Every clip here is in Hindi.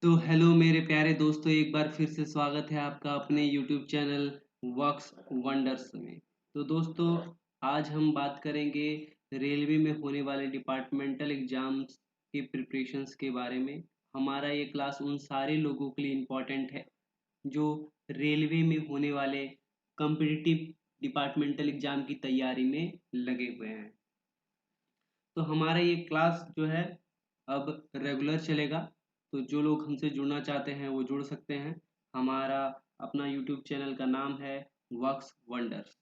तो हेलो मेरे प्यारे दोस्तों, एक बार फिर से स्वागत है आपका अपने यूट्यूब चैनल वर्क्स वंडर्स में। तो दोस्तों, आज हम बात करेंगे रेलवे में होने वाले डिपार्टमेंटल एग्जाम्स के प्रिपरेशंस के बारे में। हमारा ये क्लास उन सारे लोगों के लिए इम्पोर्टेंट है जो रेलवे में होने वाले कॉम्पिटिटिव डिपार्टमेंटल एग्जाम की तैयारी में लगे हुए हैं। तो हमारा ये क्लास जो है अब रेगुलर चलेगा। तो जो लोग हमसे जुड़ना चाहते हैं वो जुड़ सकते हैं। हमारा अपना यूट्यूब चैनल का नाम है वर्क्स वंडर्स।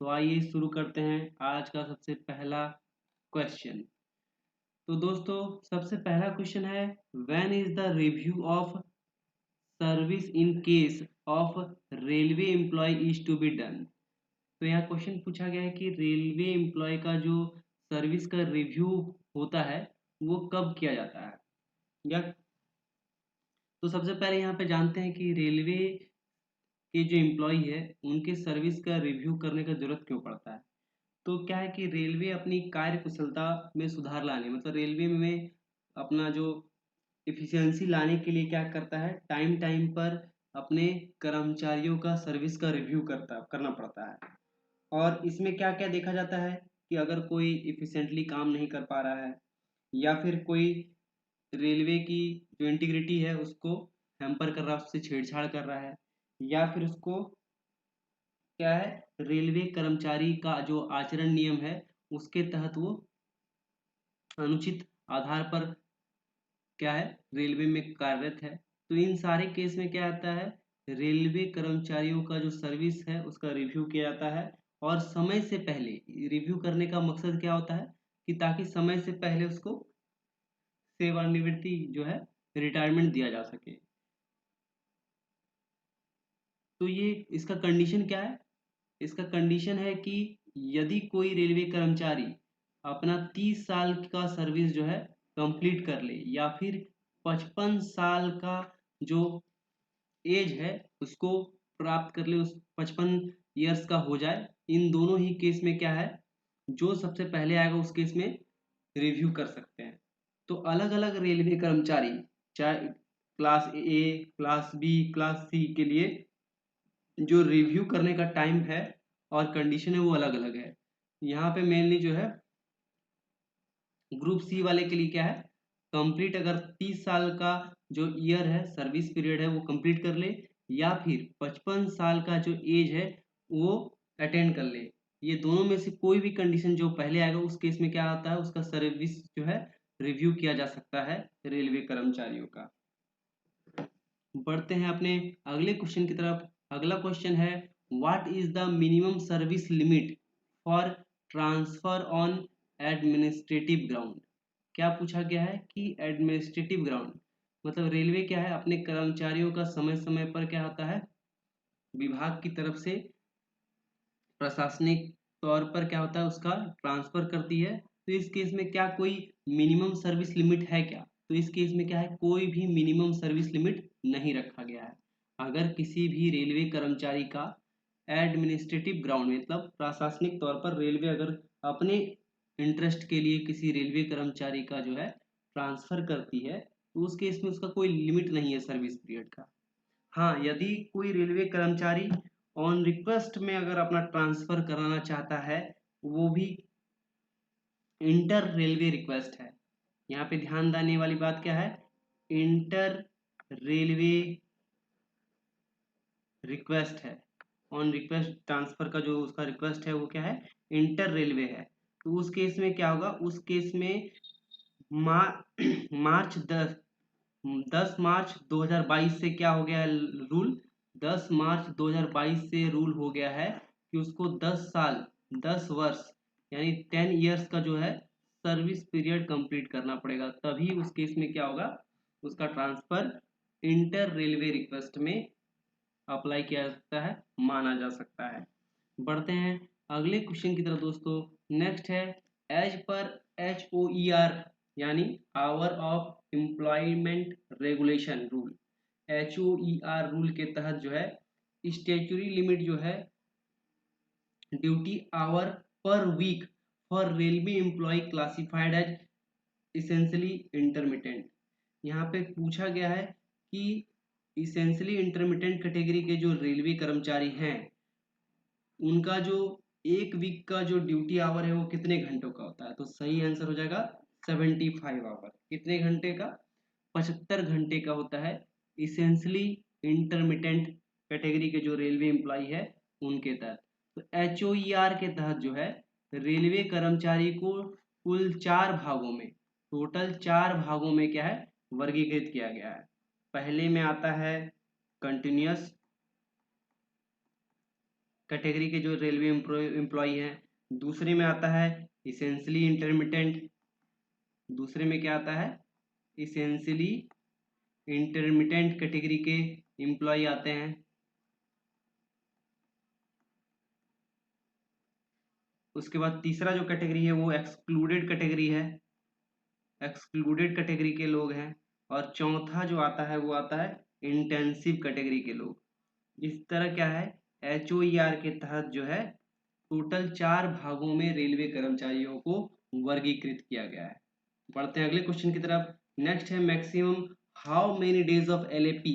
तो आइए शुरू करते हैं आज का सबसे पहला क्वेश्चन। तो दोस्तों, सबसे पहला क्वेश्चन है, when is the review of service in case of railway employee is to be done. तो यहाँ क्वेश्चन पूछा गया है कि रेलवे एम्प्लॉय का जो सर्विस का रिव्यू होता है वो कब किया जाता है। या तो सबसे पहले यहाँ पे जानते हैं कि रेलवे के जो एम्प्लॉय है उनके सर्विस का रिव्यू करने का जरूरत क्यों पड़ता है। तो क्या है कि रेलवे अपनी कार्य कुशलता में सुधार लाने, मतलब रेलवे में अपना जो इफिशियंसी लाने के लिए क्या करता है, टाइम टाइम पर अपने कर्मचारियों का सर्विस का रिव्यू करना पड़ता है। और इसमें क्या क्या देखा जाता है कि अगर कोई इफिशिएंटली काम नहीं कर पा रहा है, या फिर कोई रेलवे की जो इंटीग्रिटी है उसको हैम्पर कर रहा है, उससे छेड़छाड़ कर रहा है, या फिर उसको क्या है, रेलवे कर्मचारी का जो आचरण नियम है उसके तहत वो अनुचित आधार पर क्या है, रेलवे में कार्यरत है। तो इन सारे केस में क्या आता है, रेलवे कर्मचारियों का जो सर्विस है उसका रिव्यू किया जाता है। और समय से पहले रिव्यू करने का मकसद क्या होता है कि ताकि समय से पहले उसको सेवानिवृत्ति जो है, रिटायरमेंट दिया जा सके। तो ये इसका कंडीशन क्या है, इसका कंडीशन है कि यदि कोई रेलवे कर्मचारी अपना 30 साल का सर्विस जो है कंप्लीट कर ले, या फिर 55 साल का जो एज है उसको प्राप्त कर ले, उस 55 ईयर्स का हो जाए। इन दोनों ही केस में क्या है, जो सबसे पहले आएगा उस केस में रिव्यू कर सकते हैं। तो अलग अलग रेलवे कर्मचारी, चाहे class A, class B, class C के लिए जो रिव्यू करने का टाइम है और कंडीशन है वो अलग अलग है। यहाँ पे मेनली जो है ग्रुप सी वाले के लिए क्या है, कंप्लीट अगर 30 साल का जो ईयर है, सर्विस पीरियड है वो कंप्लीट कर ले, या फिर 55 साल का जो एज है वो अटेंड कर ले। ये दोनों में से कोई भी कंडीशन जो पहले आएगा उस केस में क्या आता है, उसका सर्विस जो है रिव्यू किया जा सकता है रेलवे कर्मचारियों का। बढ़ते हैं अपने अगले क्वेश्चन की तरफ। अगला क्वेश्चन है, what is the minimum service limit for transfer on administrative ground. क्या पूछा गया है कि एडमिनिस्ट्रेटिव ग्राउंड मतलब रेलवे क्या है, अपने कर्मचारियों का समय समय पर क्या होता है, विभाग की तरफ से प्रशासनिक तौर पर क्या होता है उसका ट्रांसफर करती है। तो इस केस में क्या कोई मिनिमम सर्विस लिमिट है क्या, तो इस केस में क्या है, कोई भी मिनिमम सर्विस लिमिट नहीं रखा गया है। अगर किसी भी रेलवे कर्मचारी का एडमिनिस्ट्रेटिव ग्राउंड मतलब प्रशासनिक तौर पर रेलवे अगर अपने इंटरेस्ट के लिए किसी रेलवे कर्मचारी का जो है ट्रांसफर करती है, तो उस केस में उसका कोई लिमिट नहीं है सर्विस पीरियड का। हाँ, यदि कोई रेलवे कर्मचारी ऑन रिक्वेस्ट में अगर अपना ट्रांसफर कराना चाहता है, वो भी इंटर रेलवे रिक्वेस्ट है। यहाँ पे ध्यान देने वाली बात क्या है, इंटर रेलवे रिक्वेस्ट है। ऑन रिक्वेस्ट ट्रांसफर का जो उसका रिक्वेस्ट है वो क्या है, इंटर रेलवे है। तो उस केस में क्या होगा, उस केस में मार्च 10 मार्च 2022 से क्या हो गया है रूल, 10 मार्च 2022 से रूल हो गया है कि उसको 10 साल, 10 वर्ष यानी 10 ईयर्स का जो है सर्विस पीरियड कंप्लीट करना पड़ेगा, तभी उस केस में क्या होगा, उसका ट्रांसफर इंटर रेलवे रिक्वेस्ट में अप्लाई किया जा सकता है, माना जा सकता है। बढ़ते हैं अगले क्वेश्चन की तरफ दोस्तों। नेक्स्ट है, एज पर HOER यानी hour of employment regulation rule, HOER rule के तहत जो है स्टेचुरी लिमिट जो है duty hour per week for railway employee classified as essentially intermittent. यहाँ पे पूछा गया है कि इसेंशियली इंटरमिटेंट कैटेगरी के जो रेलवे कर्मचारी हैं उनका जो एक वीक का जो ड्यूटी आवर है वो कितने घंटों का होता है? तो सही आंसर हो जाएगा 75 आवर। कितने घंटे का? 75 घंटे का होता है इसेंशियली इंटरमिटेंट कैटेगरी के जो रेलवे एम्प्लॉय है उनके तहत। तो HOER के तहत जो है रेलवे कर्मचारी को कुल 4 भागों में, टोटल 4 भागों में क्या है वर्गीकृत किया गया है। पहले में आता है कंटिन्यूअस कैटेगरी के जो रेलवे एम्प्लॉय हैं। दूसरे में आता है इसेंशियली इंटरमिटेंट। दूसरे में क्या आता है? इसेंशियली इंटरमिटेंट कैटेगरी के एम्प्लॉय आते हैं। उसके बाद तीसरा जो कैटेगरी है वो एक्सक्लूडेड कैटेगरी है, एक्सक्लूडेड कैटेगरी के लोग हैं। और चौथा जो आता है वो आता है इंटेंसिव कैटेगरी के लोग। इस तरह क्या है HOER के तहत जो है टोटल 4 भागों में रेलवे कर्मचारियों को वर्गीकृत किया गया है। बढ़ते हैं अगले क्वेश्चन की तरफ। नेक्स्ट है maximum how many days of LAP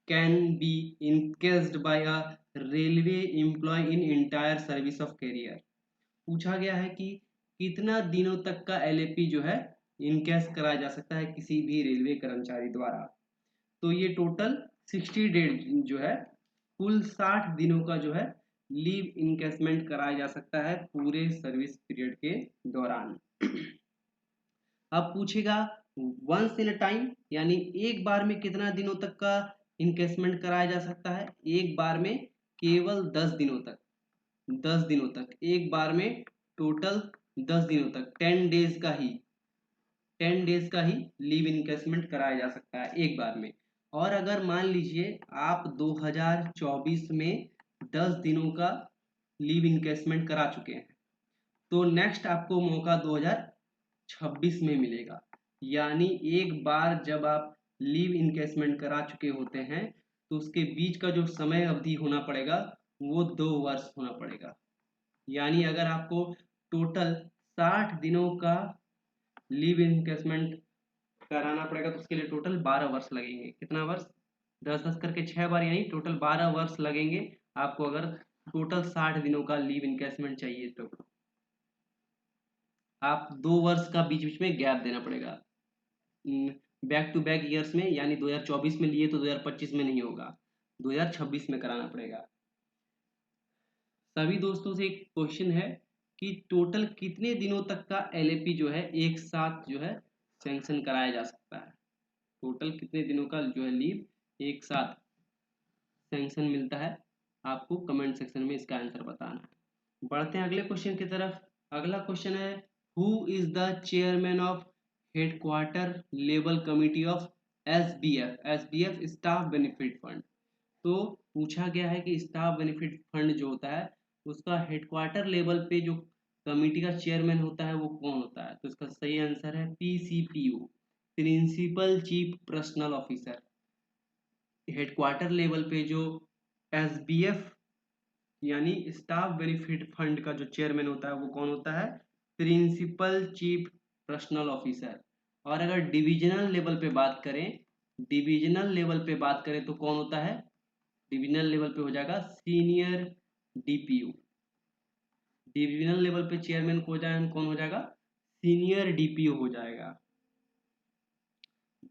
can be encashed by a railway employ in entire service of career. पूछा गया है कि कितना दिनों तक का LAP जो है इनकेस कराया जा सकता है किसी भी रेलवे कर्मचारी द्वारा। तो ये टोटल 60 डेज जो है कुल 60 दिनों का जो है लीव इनकेसमेंट कराया जा सकता है पूरे सर्विस पीरियड के दौरान। अब पूछेगा वंस इन अ टाइम, यानी एक बार में कितना दिनों तक का इनकेसमेंट कराया जा सकता है? एक बार में केवल 10 दिनों तक, 10 दिनों तक, एक बार में टोटल 10 दिनों तक 10 डेज का ही 10 डेज का ही लीव इनकेसमेंट कराया जा सकता है एक बार में। और अगर मान लीजिए आप 2024 में 10 दिनों का लीव इनकेसमेंट करा चुके हैं तो नेक्स्ट आपको मौका 2026 में मिलेगा। यानी एक बार जब आप लीव इनकेसमेंट करा चुके होते हैं तो उसके बीच का जो समय अवधि होना पड़ेगा वो 2 वर्ष होना पड़ेगा। यानी अगर आपको टोटल 60 दिनों का लीव इनकेसमेंट कराना पड़ेगा तो उसके लिए टोटल 12 वर्ष लगेंगे। कितना वर्ष? 10-10 करके 6 बार, यानी टोटल 12 वर्ष लगेंगे आपको अगर टोटल 60 दिनों का लीव इनकेसमेंट चाहिए तो। आप 2 वर्ष का बीच बीच में गैप देना पड़ेगा बैक टू बैक ईयर्स में, यानी 2024 में लिए तो 2025 में नहीं होगा, 2026 में कराना पड़ेगा। सभी दोस्तों से एक क्वेश्चन है कि टोटल कितने दिनों तक का LAP जो है एक साथ जो है सैंक्शन कराया जा सकता है? टोटल कितने दिनों का जो है लीव एक साथ सैंक्शन मिलता है? आपको कमेंट सेक्शन में इसका आंसर बताना है। बढ़ते हैं अगले क्वेश्चन की तरफ। अगला क्वेश्चन है who is the chairman of headquarter level committee of SBF staff benefit fund. तो पूछा गया है कि स्टाफ बेनिफिट फंड जो होता है उसका हेडक्वार्टर लेवल पे जो कमिटी का चेयरमैन होता है वो कौन होता है? तो इसका सही आंसर है PCPO, principal chief personnel officer. Headquarter level पे जो SBF यानी स्टाफ बेनिफिट फंड का जो चेयरमैन होता है वो कौन होता है? Principal chief personnel officer. और अगर डिविजनल लेवल पे बात करें, डिविजनल लेवल पे बात करें तो कौन होता है? डिविजनल लेवल पे हो जाएगा सीनियर DPO। डिविजनल लेवल पे चेयरमैन कौन हो जाएगा? सीनियर DPO हो जाएगा।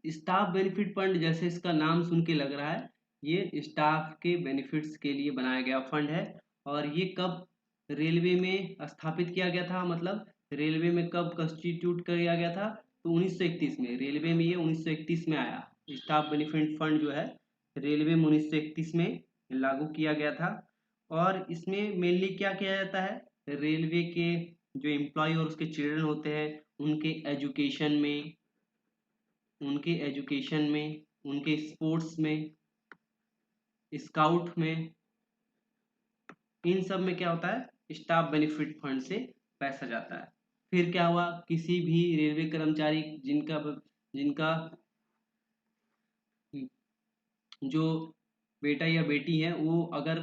स्टाफ बेनिफिट फंड जैसे इसका नाम सुन के लग रहा है ये स्टाफ के बेनिफिट्स के लिए बनाया गया फंड है। और ये कब रेलवे में स्थापित किया गया था, मतलब रेलवे में कब कंस्टिट्यूट किया गया था? तो 1931 में रेलवे में ये 1931 में आया। स्टाफ बेनिफिट फंड जो है रेलवे में 1931 में लागू किया गया था। और इसमें मेनली क्या किया जाता है? रेलवे के जो एम्प्लॉय और उसके चिल्ड्रन होते हैं उनके एजुकेशन में, उनके स्पोर्ट्स में, स्काउट में, इन सब में क्या होता है स्टाफ बेनिफिट फंड से पैसा जाता है। फिर क्या हुआ किसी भी रेलवे कर्मचारी जिनका जो बेटा या बेटी है वो अगर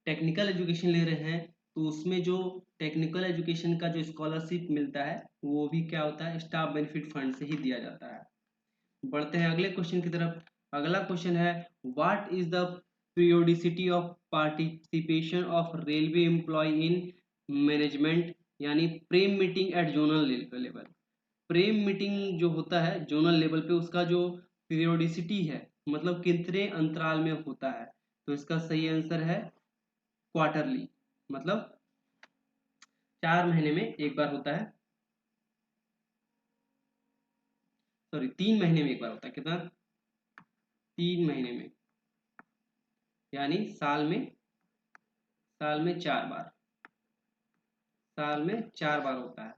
टेक्निकल एजुकेशन ले रहे हैं तो उसमें जो टेक्निकल एजुकेशन का जो स्कॉलरशिप मिलता है वो भी क्या होता है स्टाफ बेनिफिट फंड से ही दिया जाता है। बढ़ते हैं अगले क्वेश्चन की तरफ। अगला क्वेश्चन है, what is the periodicity of participation of railway employ in management, यानी PREM meeting at zonal level. PREM meeting जो होता है जोनल लेवल पे, उसका जो पीरियोडिसिटी है, मतलब कितने अंतराल में होता है, तो इसका सही आंसर है क्वार्टरली, मतलब 4 महीने में एक बार होता है, सॉरी 3 महीने में एक बार होता है। कितना? 3 महीने में, यानी साल में 4 बार, साल में 4 बार होता है।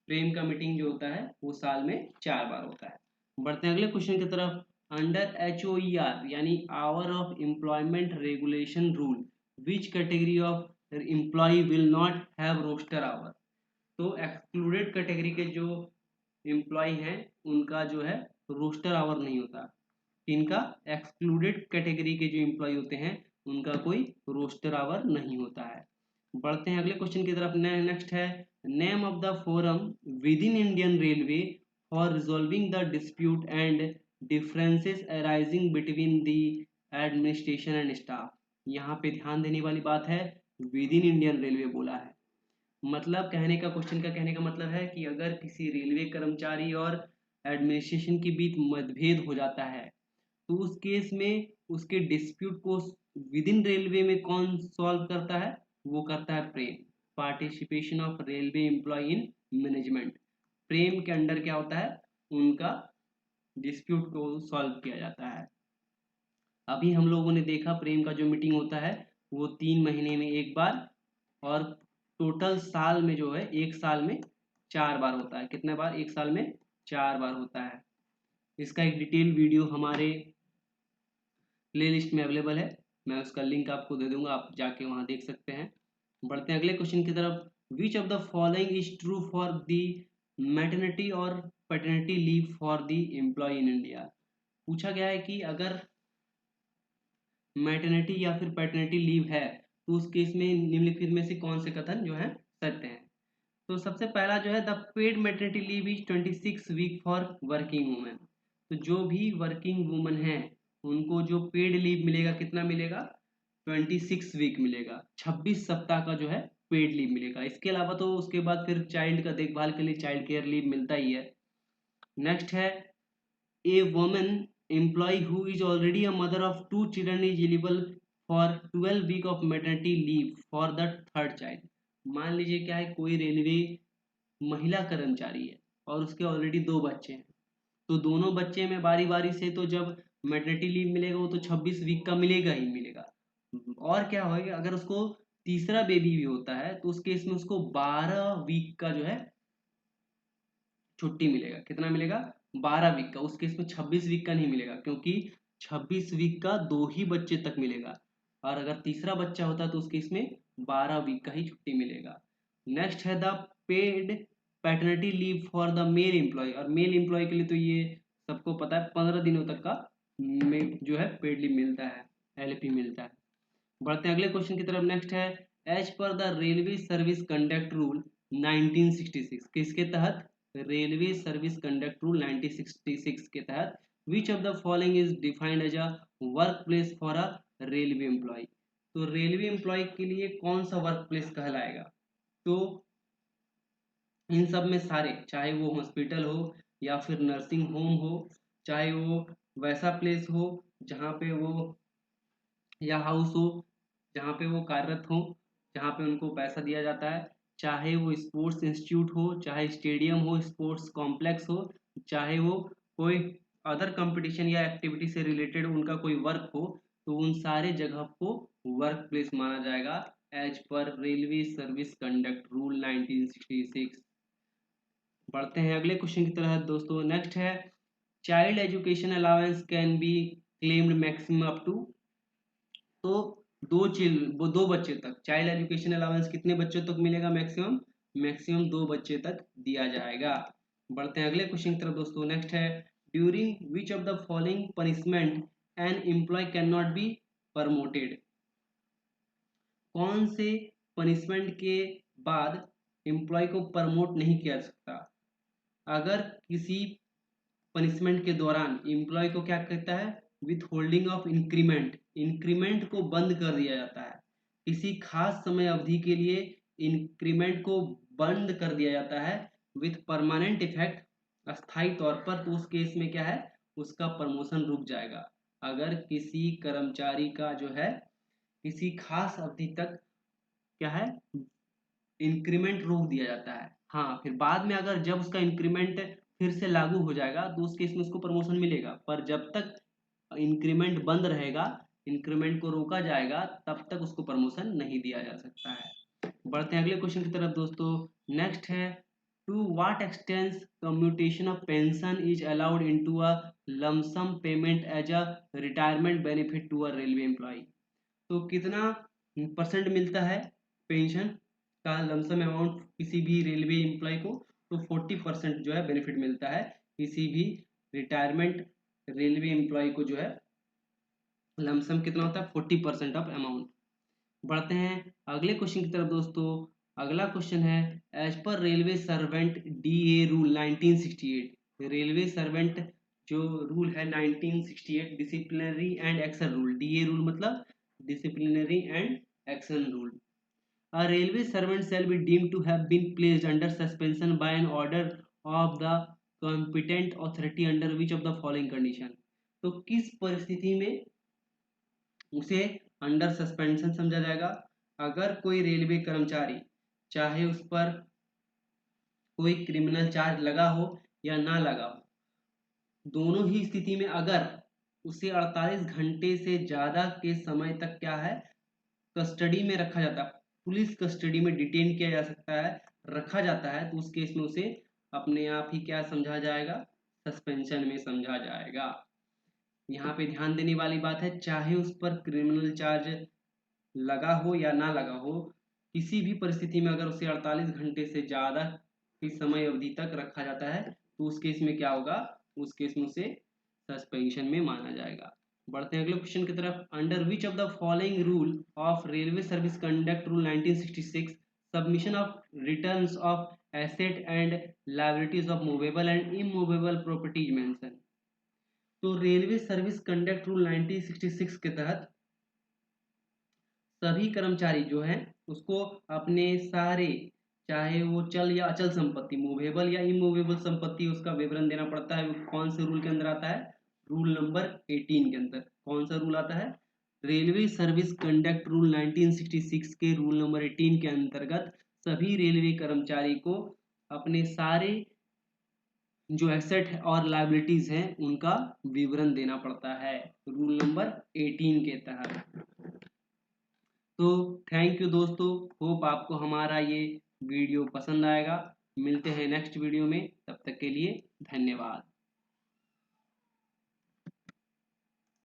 प्रेम का मीटिंग जो होता है वो साल में 4 बार होता है। बढ़ते हैं अगले क्वेश्चन की तरफ। अंडर HOER यानी hour of employment regulation rule, which category of employee will not have roster hour. तो एक्सक्लूडेड कैटेगरी के जो एम्प्लॉय हैं उनका जो है रोस्टर आवर नहीं होता। इनका एक्सक्लूडेड कैटेगरी के जो एम्प्लॉय होते हैं उनका कोई रोस्टर आवर नहीं होता है। बढ़ते हैं अगले क्वेश्चन की तरफ। नेक्स्ट है, name of the forum with in Indian railway for resolving the dispute and differences arising between the administration and staff. यहाँ पे ध्यान देने वाली बात है, विद इन इंडियन रेलवे बोला है। मतलब कहने का, क्वेश्चन का कहने का मतलब है कि अगर किसी रेलवे कर्मचारी और एडमिनिस्ट्रेशन के बीच मतभेद हो जाता है, तो उस केस में उसके डिस्प्यूट को विद इन रेलवे में कौन सॉल्व करता है? वो करता है PREM, participation of railway employ in management. PREM के अंडर क्या होता है? उनका डिस्प्यूट को सॉल्व किया जाता है। अभी हम लोगों ने देखा प्रेम का जो मीटिंग होता है वो 3 महीने में एक बार, और टोटल साल में जो है, एक साल में 4 बार होता है। कितने बार? एक साल में 4 बार होता है। इसका एक डिटेल वीडियो हमारे प्ले लिस्ट में अवेलेबल है, मैं उसका लिंक आपको दे दूंगा, आप जाके वहाँ देख सकते हैं। बढ़ते हैं अगले क्वेश्चन की तरफ। Which of the following is true for the maternity और paternity leave for the employ in India. पूछा गया है कि अगर मैटरनिटी या फिर पैटर्निटी लीव है तो उस केस में निम्नलिखित में से कौन से कथन जो है सत्य हैं। तो सबसे पहला जो है, the paid maternity leave is 26 week for working women. तो जो भी वर्किंग वुमन है उनको जो पेड लीव मिलेगा, कितना मिलेगा? 26 वीक मिलेगा, 26 सप्ताह का जो है पेड लीव मिलेगा। इसके अलावा तो उसके बाद फिर चाइल्ड का देखभाल के लिए चाइल्ड केयर लीव मिलता ही है। नेक्स्ट है, a woman employee who is already a mother of 2 children is eligible for 12 week of maternity leave for the third child। मान लीजिए क्या है, कोई रेलवे महिला कर्मचारी है और उसके ऑलरेडी 2 बच्चे हैं, तो दोनों बच्चे में बारी बारी से तो जब मैटरनिटी लीव मिलेगा वो तो 26 वीक का मिलेगा ही मिलेगा। और क्या होगा, अगर उसको तीसरा बेबी भी होता है तो उस केस में उसको 12 वीक का जो है छुट्टी मिलेगा। कितना मिलेगा? 12 वीक का। उस केस में 26 वीक का नहीं मिलेगा, क्योंकि 26 वीक का 2 ही बच्चे तक मिलेगा, और अगर तीसरा बच्चा होता है तो उस केस में 12 वीक का ही छुट्टी मिलेगा। नेक्स्ट है, the paid paternity leave for the male employee. और मेल एम्प्लॉय के लिए तो ये सबको पता है, 15 दिनों तक का जो है पेड लीव मिलता है, LP मिलता है। बढ़ते हैं अगले क्वेश्चन की तरफ। नेक्स्ट है, as per the railway service conduct rule 1966, किसके तहत? रेलवे सर्विस कंडक्ट रूल 1966 के तहत which of the following is defined as a work place for a railway employee. तो रेलवे एम्प्लॉय के लिए कौन सा वर्क प्लेस कहलाएगा? तो इन सब में सारे, चाहे वो हॉस्पिटल हो या फिर नर्सिंग होम हो, चाहे वो वैसा प्लेस हो जहाँ पे वो, या हाउस हो जहाँ पे वो कार्यरत हो, जहाँ पे उनको पैसा दिया जाता है, चाहे वो स्पोर्ट्स इंस्टीट्यूट हो, चाहे स्टेडियम हो, स्पोर्ट्स कॉम्प्लेक्स हो, चाहे वो कोई अदर कंपटीशन या एक्टिविटी से रिलेटेड उनका कोई वर्क हो, तो उन सारे जगह को वर्क प्लेस माना जाएगा as per railway service conduct rule 1966। बढ़ते हैं अगले क्वेश्चन की तरह दोस्तों। नेक्स्ट है, child education allowance can be claimed maximum up to. तो वो 2 बच्चे तक चाइल्ड एजुकेशन अलाउंस कितने बच्चों तक मिलेगा? मैक्सिमम 2 बच्चे तक दिया जाएगा। बढ़ते हैं अगले क्वेश्चन की तरफ दोस्तों। नेक्स्ट है, during which of the following punishment an employee can not be promoted. कौन से पनिशमेंट के बाद एम्प्लॉय को प्रमोट नहीं किया जा सकता? अगर किसी पनिशमेंट के दौरान एम्प्लॉय को क्या कहता है, with holding of increment, increment को बंद कर दिया जाता है। किसी खास समय अवधि के लिए इंक्रीमेंट को बंद कर दिया जाता है विथ परमानेंट इफेक्ट, अस्थायी तौर पर, तो उस केस में क्या है, उसका प्रमोशन रुक जाएगा। अगर किसी कर्मचारी का जो है किसी खास अवधि तक क्या है, इंक्रीमेंट रोक दिया जाता है। हाँ, फिर बाद में अगर जब उसका इंक्रीमेंट फिर से लागू हो जाएगा तो उस केस में उसको प्रमोशन मिलेगा, पर जब तक इंक्रीमेंट बंद रहेगा, इंक्रीमेंट को रोका जाएगा, तब तक उसको प्रमोशन नहीं दिया जा सकता है। बढ़ते हैं अगले क्वेश्चन की तरफ दोस्तों। नेक्स्ट है, to what extent commutation of pension is allowed into a lump sum payment as a retirement benefit to a railway employee. तो कितना परसेंट मिलता है पेंशन का लमसम अमाउंट किसी भी रेलवे एम्प्लॉय को, तो 40% जो है बेनिफिट मिलता है किसी भी रिटायरमेंट रेलवे एम्प्लॉय को जो है। लमसम कितना होता है, 40% ऑफ अमाउंट। बढ़ते हैं अगले क्वेश्चन की तरफ दोस्तों। अगला क्वेश्चन है, as per railway servant DA rule 1968, railway servant जो रूल है 1968, disciplinary and action rule, DA rule मतलब disciplinary and action rule, a railway servant shall be deemed to have been placed under suspension by an order of the competent authority under which of the following condition। तो किस परिस्थिति में उसे अंडर सस्पेंशन समझा जाएगा? अगर कोई रेलवे कर्मचारी, चाहे उस पर कोई क्रिमिनल चार्ज लगा हो या ना लगा हो, दोनों ही स्थिति में अगर उसे 48 घंटे से ज्यादा के समय तक क्या है, कस्टडी में रखा जाता है, पुलिस कस्टडी में डिटेन किया जा सकता है, रखा जाता है, तो उस केस में उसे अपने आप ही क्या समझा जाएगा, सस्पेंशन में समझा जाएगा। यहाँ पे ध्यान देने वाली बात है, चाहे उस पर क्रिमिनल चार्ज लगा हो या ना लगा हो, किसी भी परिस्थिति में अगर उसे 48 घंटे से ज्यादा की समय अवधि तक रखा जाता है, तो उस केस में क्या होगा, उस केस में उसे सस्पेंशन में माना जाएगा। बढ़ते हैं अगले क्वेश्चन की तरफ। Under which of the following rule of railway service conduct rule 1966 submission of returns of asset and liabilities of movable and immovable properties mention. तो रेलवे सर्विस कंडक्ट रूल 1966 के तहत सभी कर्मचारी जो हैं उसको अपने सारे, चाहे वो चल या अचल संपत्ति, मूवेबल या इमूवेबल संपत्ति, उसका विवरण देना पड़ता है। कौन से रूल के अंदर आता है, रूल नंबर 18 के अंदर। कौन सा रूल आता है, रेलवे सर्विस कंडक्ट रूल 1966 के रूल नंबर 18 के अंतर्गत सभी रेलवे कर्मचारी को अपने सारे जो एसेट और लायबिलिटीज हैं उनका विवरण देना पड़ता है, रूल नंबर 18 के तहत। तो थैंक यू दोस्तों, होप आपको हमारा ये वीडियो पसंद आएगा। मिलते हैं नेक्स्ट वीडियो में, तब तक के लिए धन्यवाद।